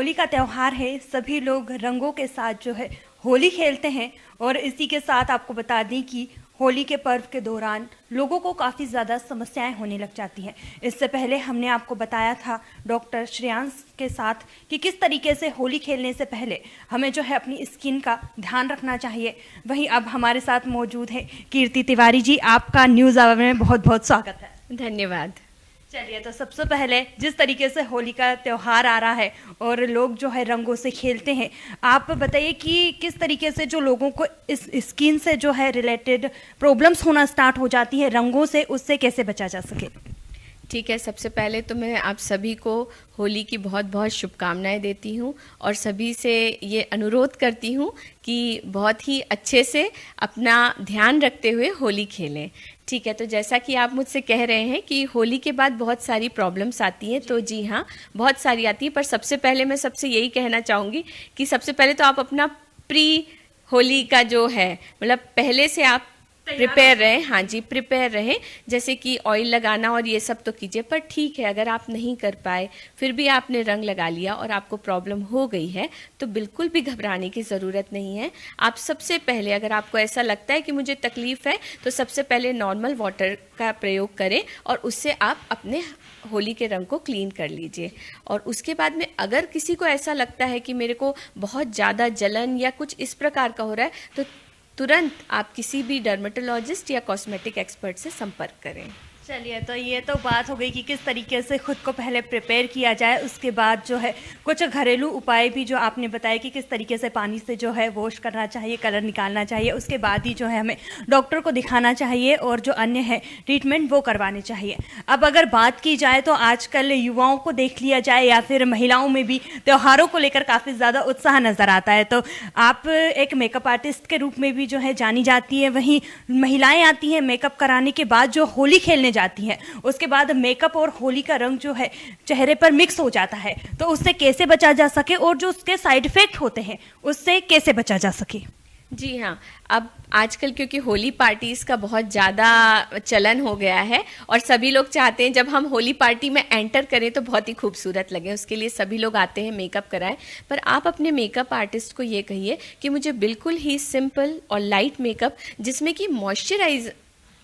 होली का त्यौहार है, सभी लोग रंगों के साथ जो है होली खेलते हैं। और इसी के साथ आपको बता दें कि होली के पर्व के दौरान लोगों को काफ़ी ज़्यादा समस्याएं होने लग जाती हैं। इससे पहले हमने आपको बताया था डॉक्टर श्रेयांश के साथ कि किस तरीके से होली खेलने से पहले हमें जो है अपनी स्किन का ध्यान रखना चाहिए। वहीं अब हमारे साथ मौजूद है कीर्ति तिवारी जी। आपका न्यूज़ आवर में बहुत बहुत स्वागत है। धन्यवाद। चलिए, तो सबसे पहले जिस तरीके से होली का त्यौहार आ रहा है और लोग जो है रंगों से खेलते हैं, आप बताइए कि किस तरीके से जो लोगों को इस स्किन से जो है रिलेटेड प्रॉब्लम्स होना स्टार्ट हो जाती है रंगों से, उससे कैसे बचा जा सके। ठीक है, सबसे पहले तो मैं आप सभी को होली की बहुत बहुत शुभकामनाएं देती हूं और सभी से ये अनुरोध करती हूं कि बहुत ही अच्छे से अपना ध्यान रखते हुए होली खेलें। ठीक है, तो जैसा कि आप मुझसे कह रहे हैं कि होली के बाद बहुत सारी प्रॉब्लम्स आती हैं, तो जी हाँ, बहुत सारी आती हैं। पर सबसे पहले मैं सबसे यही कहना चाहूँगी कि सबसे पहले तो आप अपना प्री होली का जो है, मतलब पहले से आप प्रिपेयर रहें। हाँ जी, प्रिपेयर रहें, जैसे कि ऑयल लगाना और ये सब तो कीजिए। पर ठीक है, अगर आप नहीं कर पाए फिर भी आपने रंग लगा लिया और आपको प्रॉब्लम हो गई है, तो बिल्कुल भी घबराने की ज़रूरत नहीं है। आप सबसे पहले, अगर आपको ऐसा लगता है कि मुझे तकलीफ़ है, तो सबसे पहले नॉर्मल वाटर का प्रयोग करें और उससे आप अपने होली के रंग को क्लीन कर लीजिए। और उसके बाद में अगर किसी को ऐसा लगता है कि मेरे को बहुत ज़्यादा जलन या कुछ इस प्रकार का हो रहा है, तो तुरंत आप किसी भी डर्मेटोलॉजिस्ट या कॉस्मेटिक एक्सपर्ट से संपर्क करें। चलिए, तो ये तो बात हो गई कि किस तरीके से खुद को पहले प्रिपेयर किया जाए। उसके बाद जो है कुछ घरेलू उपाय भी जो आपने बताया कि किस तरीके से पानी से जो है वॉश करना चाहिए, कलर निकालना चाहिए। उसके बाद ही जो है हमें डॉक्टर को दिखाना चाहिए और जो अन्य है ट्रीटमेंट वो करवाने चाहिए। अब अगर बात की जाए तो आजकल युवाओं को देख लिया जाए या फिर महिलाओं में भी त्योहारों को लेकर काफ़ी ज़्यादा उत्साह नज़र आता है। तो आप एक मेकअप आर्टिस्ट के रूप में भी जो है जानी जाती है। वहीं महिलाएँ आती हैं मेकअप कराने के बाद जो होली खेलने जाती हैं, उसके बाद मेकअप और होली का रंग जो है चेहरे पर मिक्स हो जाता है। तो उससे कैसे बचा जा सके और जो उसके साइड इफेक्ट होते हैं उससे कैसे बचा जा सके। जी हाँ, अब आजकल क्योंकि होली पार्टीज़ का बहुत ज़्यादा चलन हो गया है और सभी लोग चाहते हैं जब हम होली पार्टी में एंटर करें तो बहुत ही खूबसूरत लगे, उसके लिए सभी लोग आते हैं मेकअप कराएं। पर आप अपने मेकअप आर्टिस्ट को ये कहिए कि मुझे बिल्कुल ही सिंपल और लाइट मेकअप, जिसमें कि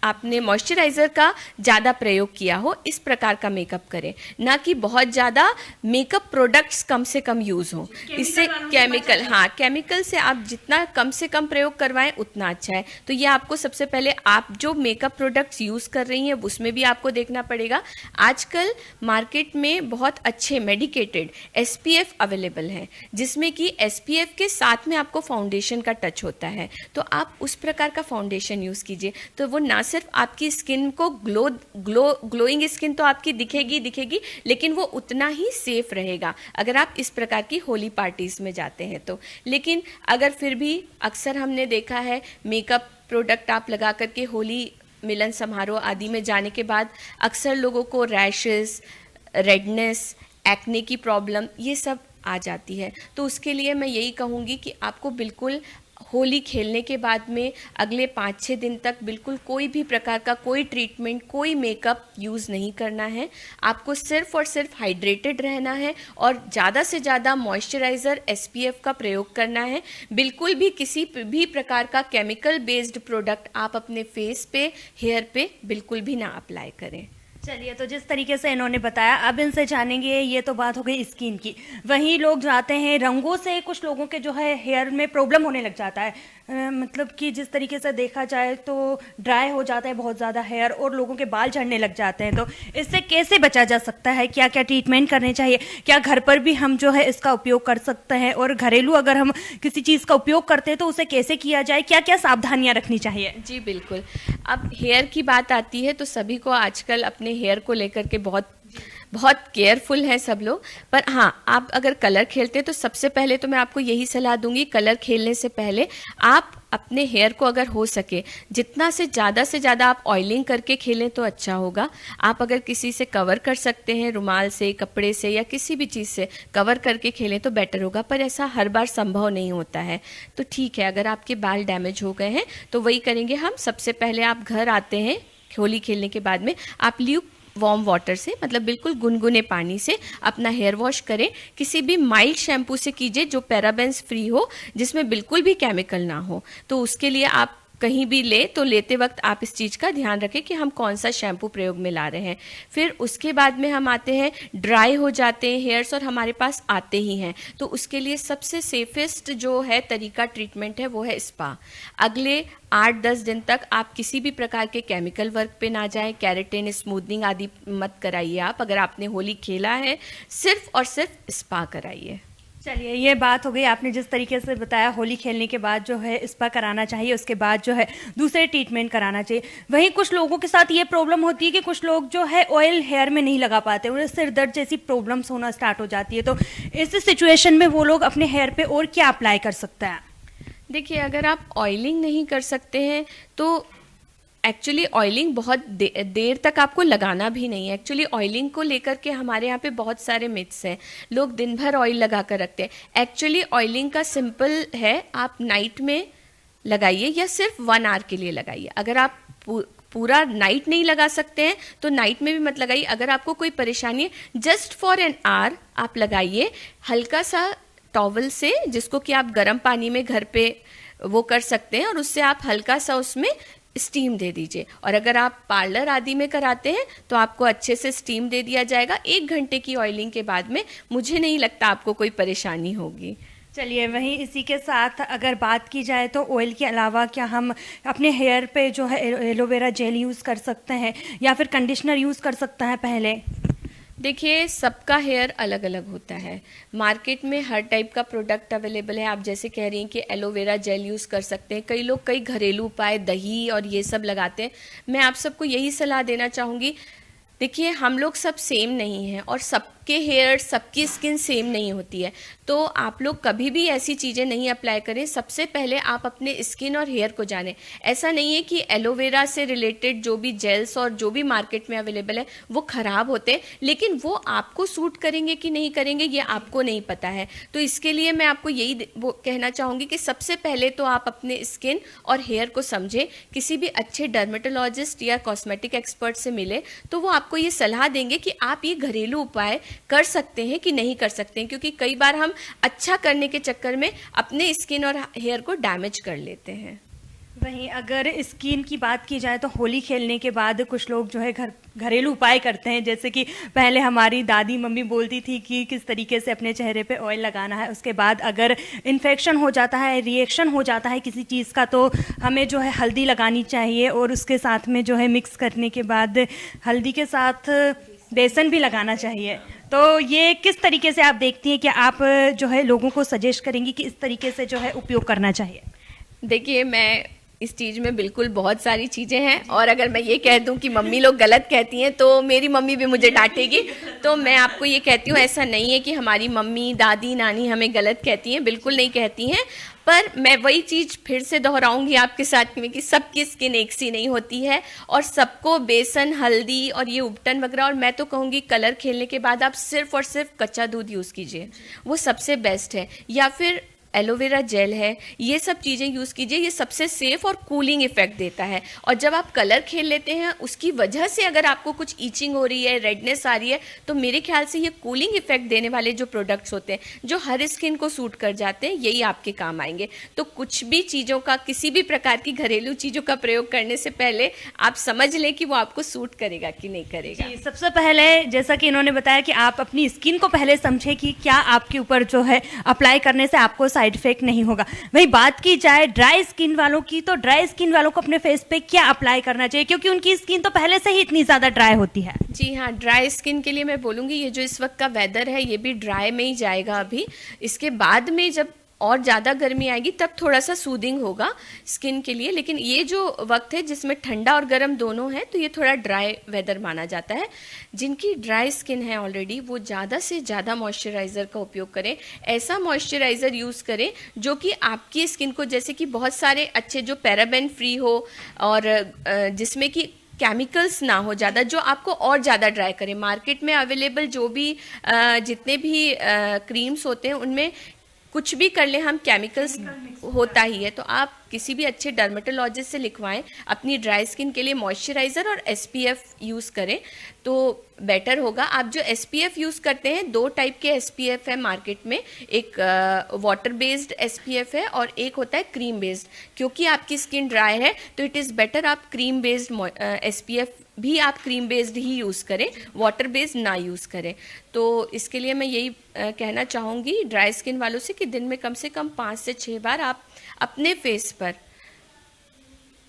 आपने मॉइस्चराइज़र का ज़्यादा प्रयोग किया हो, इस प्रकार का मेकअप करें, ना कि बहुत ज़्यादा मेकअप प्रोडक्ट्स कम से कम यूज़ हों। इससे केमिकल, हाँ, केमिकल से आप जितना कम से कम प्रयोग करवाएं उतना अच्छा है। तो ये आपको सबसे पहले आप जो मेकअप प्रोडक्ट्स यूज़ कर रही हैं उसमें भी आपको देखना पड़ेगा। आजकल मार्केट में बहुत अच्छे मेडिकेटेड SPF अवेलेबल हैं, जिसमें कि SPF के साथ में आपको फाउंडेशन का टच होता है, तो आप उस प्रकार का फाउंडेशन यूज़ कीजिए। तो वो ना सिर्फ आपकी स्किन को ग्लोइंग स्किन तो आपकी दिखेगी, लेकिन वो उतना ही सेफ रहेगा अगर आप इस प्रकार की होली पार्टीज़ में जाते हैं तो। लेकिन अगर फिर भी अक्सर हमने देखा है मेकअप प्रोडक्ट आप लगा करके होली मिलन समारोह आदि में जाने के बाद अक्सर लोगों को रैशेस, रेडनेस, एक्ने की प्रॉब्लम ये सब आ जाती है। तो उसके लिए मैं यही कहूँगी कि आपको बिल्कुल होली खेलने के बाद में अगले 5-6 दिन तक बिल्कुल कोई भी प्रकार का कोई ट्रीटमेंट, कोई मेकअप यूज़ नहीं करना है। आपको सिर्फ और सिर्फ हाइड्रेटेड रहना है और ज़्यादा से ज़्यादा मॉइस्चराइज़र SPF का प्रयोग करना है। बिल्कुल भी किसी भी प्रकार का केमिकल बेस्ड प्रोडक्ट आप अपने फेस पे, हेयर पे बिल्कुल भी ना अप्लाई करें। चलिए, तो जिस तरीके से इन्होंने बताया अब इनसे जानेंगे। ये तो बात हो गई स्किन की। वहीं लोग जाते हैं रंगों से, कुछ लोगों के जो है हेयर में प्रॉब्लम होने लग जाता है। मतलब कि जिस तरीके से देखा जाए तो ड्राई हो जाता है बहुत ज़्यादा हेयर और लोगों के बाल झड़ने लग जाते हैं। तो इससे कैसे बचा जा सकता है, क्या क्या ट्रीटमेंट करने चाहिए, क्या घर पर भी हम जो है इसका उपयोग कर सकते हैं, और घरेलू अगर हम किसी चीज़ का उपयोग करते हैं तो उसे कैसे किया जाए, क्या क्या सावधानियाँ रखनी चाहिए। जी बिल्कुल, अब हेयर की बात आती है तो सभी को आजकल अपने हेयर को लेकर के बहुत केयरफुल हैं सब लोग। पर हाँ, आप अगर कलर खेलते हैं तो सबसे पहले तो मैं आपको यही सलाह दूंगी, कलर खेलने से पहले आप अपने हेयर को अगर हो सके जितना से ज़्यादा आप ऑयलिंग करके खेलें तो अच्छा होगा। आप अगर किसी से कवर कर सकते हैं, रुमाल से, कपड़े से या किसी भी चीज़ से कवर करके खेलें तो बेटर होगा, पर ऐसा हर बार संभव नहीं होता है। तो ठीक है, अगर आपके बाल डैमेज हो गए हैं तो वही करेंगे हम। सबसे पहले आप घर आते हैं होली खेलने के बाद में, आप वार्म वाटर से, मतलब बिल्कुल गुनगुने पानी से अपना हेयर वॉश करें। किसी भी माइल्ड शैम्पू से कीजिए जो पैराबेन्स फ्री हो, जिसमें बिल्कुल भी केमिकल ना हो। तो उसके लिए आप कहीं भी ले तो लेते वक्त आप इस चीज़ का ध्यान रखें कि हम कौन सा शैम्पू प्रयोग में ला रहे हैं। फिर उसके बाद में हम आते हैं, ड्राई हो जाते हैं हेयर्स और हमारे पास आते ही हैं, तो उसके लिए सबसे सेफेस्ट जो है तरीका ट्रीटमेंट है वो है स्पा। अगले 8-10 दिन तक आप किसी भी प्रकार के केमिकल वर्क पे ना जाएं, केराटिन स्मूथनिंग आदि मत कराइए। आप अगर आपने होली खेला है सिर्फ और सिर्फ स्पा कराइए। चलिए, ये बात हो गई। आपने जिस तरीके से बताया होली खेलने के बाद जो है स्पा कराना चाहिए, उसके बाद जो है दूसरे ट्रीटमेंट कराना चाहिए। वहीं कुछ लोगों के साथ ये प्रॉब्लम होती है कि कुछ लोग जो है ऑयल हेयर में नहीं लगा पाते, उन्हें सिर दर्द जैसी प्रॉब्लम्स होना स्टार्ट हो जाती है। तो इस सिचुएशन में वो लोग अपने हेयर पे और क्या अप्लाई कर सकता है? देखिए, अगर आप ऑयलिंग नहीं कर सकते हैं तो एक्चुअली ऑयलिंग बहुत देर तक आपको लगाना भी नहीं है। एक्चुअली ऑयलिंग को लेकर के हमारे यहाँ पे बहुत सारे मिथ्स हैं। लोग दिन भर ऑयल लगा कर रखते हैं। एक्चुअली ऑयलिंग का सिंपल है, आप नाइट में लगाइए या सिर्फ 1 आवर के लिए लगाइए। अगर आप पूरा नाइट नहीं लगा सकते हैं तो नाइट में भी मत लगाइए। अगर आपको कोई परेशानी है, जस्ट फॉर एन आवर आप लगाइए, हल्का सा टॉवल से, जिसको कि आप गर्म पानी में घर पे वो कर सकते हैं, और उससे आप हल्का सा उसमें स्टीम दे दीजिए। और अगर आप पार्लर आदि में कराते हैं तो आपको अच्छे से स्टीम दे दिया जाएगा। 1 घंटे की ऑयलिंग के बाद में मुझे नहीं लगता आपको कोई परेशानी होगी। चलिए, वहीं इसी के साथ अगर बात की जाए तो ऑयल के अलावा क्या हम अपने हेयर पे जो है एलोवेरा जेल यूज़ कर सकते हैं या फिर कंडीशनर यूज़ कर सकते हैं पहले? देखिए, सबका हेयर अलग अलग होता है। मार्केट में हर टाइप का प्रोडक्ट अवेलेबल है। आप जैसे कह रही हैं कि एलोवेरा जेल यूज़ कर सकते हैं, कई लोग कई घरेलू उपाय दही और ये सब लगाते हैं। मैं आप सबको यही सलाह देना चाहूँगी, देखिए हम लोग सब सेम नहीं हैं और सबके हेयर, सबकी स्किन सेम नहीं होती है, तो आप लोग कभी भी ऐसी चीज़ें नहीं अप्लाई करें। सबसे पहले आप अपने स्किन और हेयर को जानें। ऐसा नहीं है कि एलोवेरा से रिलेटेड जो भी जेल्स और जो भी मार्केट में अवेलेबल है वो ख़राब होते हैं, लेकिन वो आपको सूट करेंगे कि नहीं करेंगे ये आपको नहीं पता है। तो इसके लिए मैं आपको यही वो कहना चाहूँगी कि सबसे पहले तो आप अपने स्किन और हेयर को समझें। किसी भी अच्छे डर्मेटोलॉजिस्ट या कॉस्मेटिक एक्सपर्ट से मिले तो वो आपको ये सलाह देंगे कि आप ये घरेलू उपाय कर सकते हैं कि नहीं कर सकते हैं, क्योंकि कई बार हम अच्छा करने के चक्कर में अपने स्किन और हेयर को डैमेज कर लेते हैं। वहीं अगर स्किन की बात की जाए तो होली खेलने के बाद कुछ लोग जो है घरेलू उपाय करते हैं, जैसे कि पहले हमारी दादी मम्मी बोलती थी कि किस तरीके से अपने चेहरे पे ऑयल लगाना है। उसके बाद अगर इन्फेक्शन हो जाता है, रिएक्शन हो जाता है किसी चीज़ का, तो हमें जो है हल्दी लगानी चाहिए और उसके साथ में जो है मिक्स करने के बाद हल्दी के साथ बेसन भी लगाना चाहिए। तो ये किस तरीके से आप देखती हैं कि आप जो है लोगों को सजेस्ट करेंगी कि इस तरीके से जो है उपयोग करना चाहिए? देखिए, मैं इस चीज़ में बिल्कुल बहुत सारी चीज़ें हैं, और अगर मैं ये कह दूं कि मम्मी लोग गलत कहती हैं तो मेरी मम्मी भी मुझे डांटेगी। तो मैं आपको ये कहती हूँ, ऐसा नहीं है कि हमारी मम्मी, दादी, नानी हमें गलत कहती हैं, बिल्कुल नहीं कहती हैं। पर मैं वही चीज़ फिर से दोहराऊंगी आपके साथ में कि सबकी स्किन एक सी नहीं होती है और सबको बेसन, हल्दी और ये उपटन वगैरह, और मैं तो कहूँगी कलर खेलने के बाद आप सिर्फ और सिर्फ कच्चा दूध यूज़ कीजिए, वो सबसे बेस्ट है। या फिर एलोवेरा जेल है, ये सब चीज़ें यूज़ कीजिए, ये सबसे सेफ और कूलिंग इफेक्ट देता है। और जब आप कलर खेल लेते हैं उसकी वजह से अगर आपको कुछ ईचिंग हो रही है, रेडनेस आ रही है, तो मेरे ख्याल से ये कूलिंग इफेक्ट देने वाले जो प्रोडक्ट्स होते हैं जो हर स्किन को सूट कर जाते हैं, यही आपके काम आएंगे। तो कुछ भी चीज़ों का, किसी भी प्रकार की घरेलू चीज़ों का प्रयोग करने से पहले आप समझ लें कि वो आपको सूट करेगा कि नहीं करेगा। सबसे पहले जैसा कि इन्होंने बताया कि आप अपनी स्किन को पहले समझें कि क्या आपके ऊपर जो है अप्लाई करने से आपको साइड इफेक्ट नहीं होगा। वही बात की जाए ड्राई स्किन वालों की, तो ड्राई स्किन वालों को अपने फेस पे क्या अप्लाई करना चाहिए, क्योंकि उनकी स्किन तो पहले से ही इतनी ज़्यादा ड्राई होती है? जी हाँ, ड्राई स्किन के लिए मैं बोलूँगी ये जो इस वक्त का वेदर है ये भी ड्राई में ही जाएगा अभी। इसके बाद में जब और ज़्यादा गर्मी आएगी तब थोड़ा सा सूदिंग होगा स्किन के लिए, लेकिन ये जो वक्त है जिसमें ठंडा और गर्म दोनों है तो ये थोड़ा ड्राई वेदर माना जाता है। जिनकी ड्राई स्किन है ऑलरेडी वो ज़्यादा से ज़्यादा मॉइस्चराइज़र का उपयोग करें। ऐसा मॉइस्चराइज़र यूज़ करें जो कि आपकी स्किन को, जैसे कि बहुत सारे अच्छे जो पैराबेन फ्री हो और जिसमें कि केमिकल्स ना हो ज़्यादा, जो आपको और ज़्यादा ड्राई करें। मार्केट में अवेलेबल जो भी जितने भी क्रीम्स होते हैं उनमें कुछ भी कर ले हम, केमिकल्स होता ही है। तो आप किसी भी अच्छे डर्मेटोलॉजिस्ट से लिखवाएं, अपनी ड्राई स्किन के लिए मॉइस्चराइज़र और SPF यूज़ करें तो बेटर होगा। आप जो SPF यूज़ करते हैं, 2 टाइप के SPF है मार्केट में, एक वाटर बेस्ड SPF है और एक होता है क्रीम बेस्ड। क्योंकि आपकी स्किन ड्राई है तो इट इज़ बेटर आप क्रीम बेस्ड SPF भी आप क्रीम बेस्ड ही यूज़ करें, वाटर बेस्ड ना यूज़ करें। तो इसके लिए मैं यही कहना चाहूँगी ड्राई स्किन वालों से कि दिन में कम से कम 5 से 6 बार आप अपने फेस पर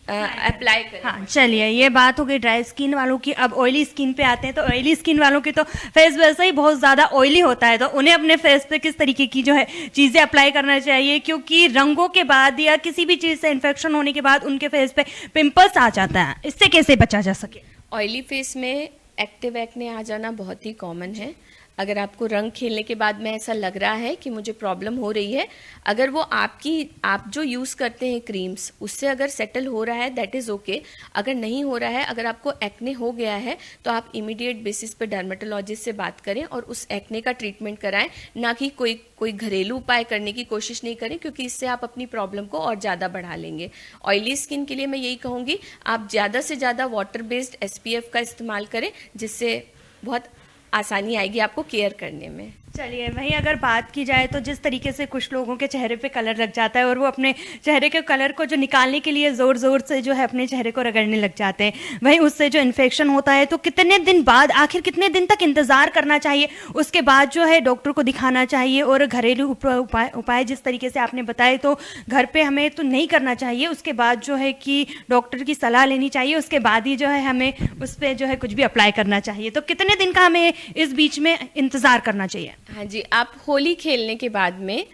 अप्लाई करें। हाँ, चलिए ये बात हो गई ड्राई स्किन वालों की। अब ऑयली स्किन पे आते हैं। तो ऑयली स्किन वालों की तो फेस वैसे ही बहुत ज़्यादा ऑयली होता है, तो उन्हें अपने फेस पे किस तरीके की जो है चीज़ें अप्लाई करना चाहिए? क्योंकि रंगों के बाद या किसी भी चीज़ से इन्फेक्शन होने के बाद उनके फेस पे पिंपल्स आ जाता है, इससे कैसे बचा जा सके? ऑयली फेस में एक्टिव एक्ने आ जाना बहुत ही कॉमन है। अगर आपको रंग खेलने के बाद में ऐसा लग रहा है कि मुझे प्रॉब्लम हो रही है, अगर वो आप जो यूज़ करते हैं क्रीम्स, उससे अगर सेटल हो रहा है दैट इज़ ओके। अगर नहीं हो रहा है, अगर आपको एक्ने हो गया है तो आप इमीडिएट बेसिस पे डर्मेटोलॉजिस्ट से बात करें और उस एक्ने का ट्रीटमेंट कराएं, ना कि कोई घरेलू उपाय करने की कोशिश नहीं करें, क्योंकि इससे आप अपनी प्रॉब्लम को और ज़्यादा बढ़ा लेंगे। ऑयली स्किन के लिए मैं यही कहूँगी, आप ज़्यादा से ज़्यादा वाटर बेस्ड SPF का इस्तेमाल करें, जिससे बहुत आसानी आएगी आपको केयर करने में। चलिए, वहीं अगर बात की जाए तो जिस तरीके से कुछ लोगों के चेहरे पे कलर लग जाता है और वो अपने चेहरे के कलर को जो निकालने के लिए ज़ोर ज़ोर से जो है अपने चेहरे को रगड़ने लग जाते हैं, वहीं उससे जो इन्फेक्शन होता है, तो कितने दिन बाद, आखिर कितने दिन तक इंतज़ार करना चाहिए? उसके बाद जो है डॉक्टर को दिखाना चाहिए। और घरेलू उपाय जिस तरीके से आपने बताए, तो घर पर हमें तो नहीं करना चाहिए, उसके बाद जो है कि डॉक्टर की सलाह लेनी चाहिए, उसके बाद ही जो है हमें उस पर जो है कुछ भी अप्लाई करना चाहिए। तो कितने दिन का हमें इस बीच में इंतज़ार करना चाहिए? हाँ जी, आप होली खेलने के बाद में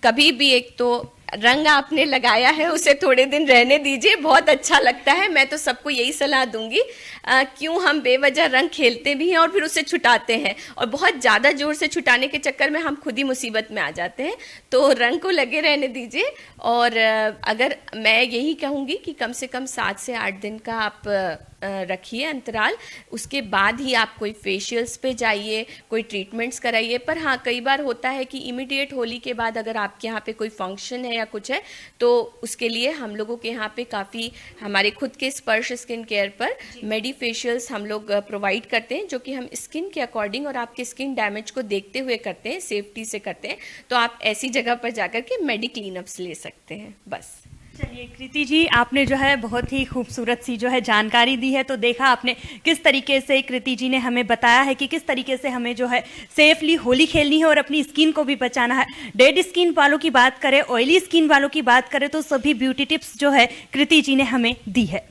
कभी भी, एक तो रंग आपने लगाया है उसे थोड़े दिन रहने दीजिए, बहुत अच्छा लगता है। मैं तो सबको यही सलाह दूंगी, क्यों हम बेवजह रंग खेलते भी हैं और फिर उसे छुटाते हैं, और बहुत ज़्यादा जोर से छुटाने के चक्कर में हम खुद ही मुसीबत में आ जाते हैं। तो रंग को लगे रहने दीजिए। और अगर मैं यही कहूँगी कि कम से कम 7 से 8 दिन का आप रखिए अंतराल, उसके बाद ही आप कोई फेशियल्स पे जाइए, कोई ट्रीटमेंट्स कराइए। पर हाँ, कई बार होता है कि इमीडिएट होली के बाद अगर आपके यहाँ पे कोई फंक्शन है या कुछ है, तो उसके लिए हम लोगों के यहाँ पे काफ़ी हमारे खुद के स्पर्श स्किन केयर पर मेडी फेशियल्स हम लोग प्रोवाइड करते हैं, जो कि हम स्किन के अकॉर्डिंग और आपके स्किन डैमेज को देखते हुए करते हैं, सेफ्टी से करते हैं। तो आप ऐसी जगह पर जाकर के मेडी क्लीनअप्स ले सकते हैं। बस। चलिए कृति जी, आपने जो है बहुत ही खूबसूरत सी जो है जानकारी दी है। तो देखा आपने किस तरीके से कृति जी ने हमें बताया है कि किस तरीके से हमें जो है सेफली होली खेलनी है और अपनी स्किन को भी बचाना है। डेड स्किन वालों की बात करें, ऑयली स्किन वालों की बात करें, तो सभी ब्यूटी टिप्स जो है कृति जी ने हमें दी है।